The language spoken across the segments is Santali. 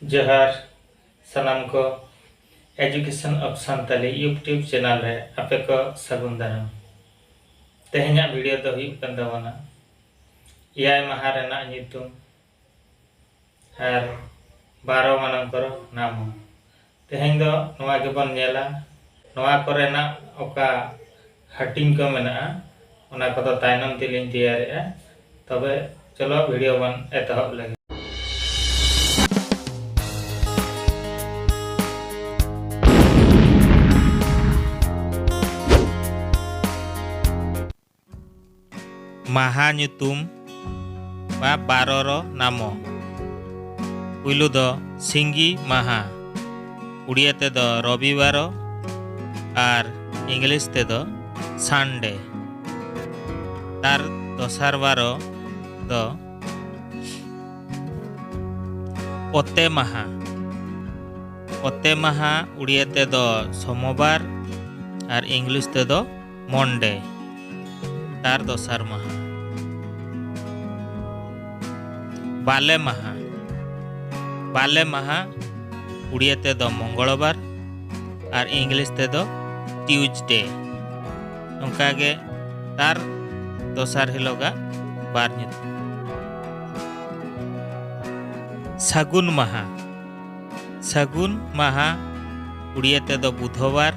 जोहार सानाम को education of Santali YouTube channel रे आपे को सगुन दाराम। तेहेन्या वीडियो दो हुई कन ताबोना एयाय माहा रेना ᱧᱩᱛᱩᱢ आर 12 मानम करो नाम। तेहेन दो नोआ गेबन नेला नोआ कोरेना ओका हटिंग को मेना ओना को तायनम तिलिन तैयारेआ। तबे चलो वीडियो बन एतहब लगे। माहा ᱧᱩᱛᱩᱢ बा 12 रो नामो पुइलु दो सिंगी माहा उड़िया ते दो रविवार और इंग्लिश ते दो संडे। तार दोसार बार दो ओते माहा उड़िया ते दो सोमवार और इंग्लिश ते दो मंडे। तार दोसार माहा बाले माहा उड़िया ते दो मंगलवार और इंग्लिश ते दो ट्यूसडे। उनका गे तार दोसार हिलोगा बार ᱧᱩᱛᱩᱢ। सगुन माहा उड़िया ते दो बुधवार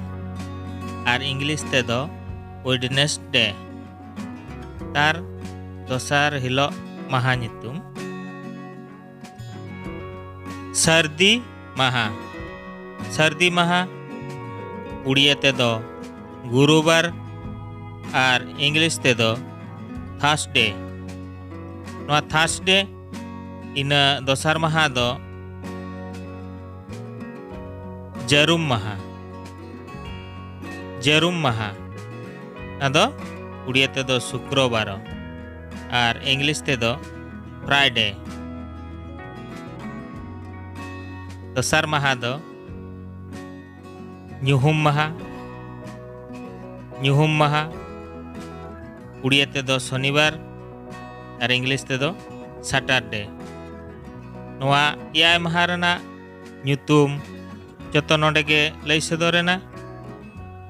और इंग्लिश ते दो वेडनेसडे। तार दोसार हिलो माहा ᱧᱩᱛᱩᱢ। सर्दी माहा उड़िया ते दो गुरुवार और इंग्लिश ते दो थर्सडे। नोआ थर्सडे इना दोसार माहा दो जरूम माहा अदो उड़िया ते दो शुक्रवार और इंग्लिश ते दो फ्राइडे। दोसार माहा दो ᱧᱩᱦᱩᱢ माहा उड़िया ते दो शनिवार और इंग्लिश ते दो सैटरडे। नोआ एयाय माहा रेना ᱧᱩᱛᱩᱢ जतो नोडे गे लई सदरेना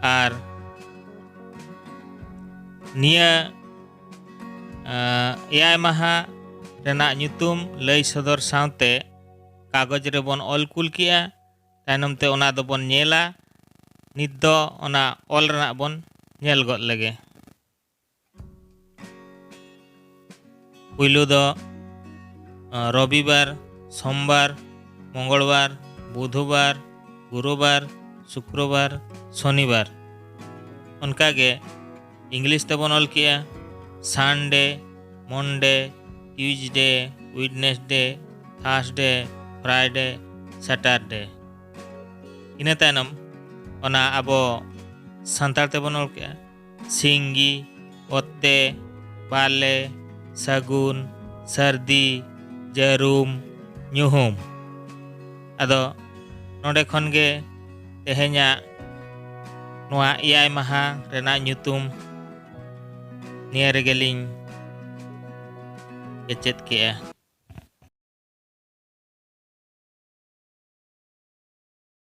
और निया एयाय माहा रेना ᱧᱩᱛᱩᱢ लई सदर सावते कागज रे बन ऑल कुल किया तायनम ते ओना दो बन नेला। नित दो ओना ऑल रेना बन नेल गद लगे। पुइलु दो रविवार सोमवार मंगलवार बुधवार गुरुवार शुक्रवार शनिवार। उनका गे इंग्लिश ते बन ऑल किया Sunday Monday Tuesday Wednesday Thursday Friday Saturday. इना तायनम ओना आबो संताल ते बन ऑल किया सिंगी ओते बाले सगुन सर्दी जरूम ᱧᱩᱦᱩᱢ। अदो नोडे खन गे तेहेन्या नोआ एयाय माहा रेना ᱧᱩᱛᱩᱢ निया रेगेलिंग एचेत किया।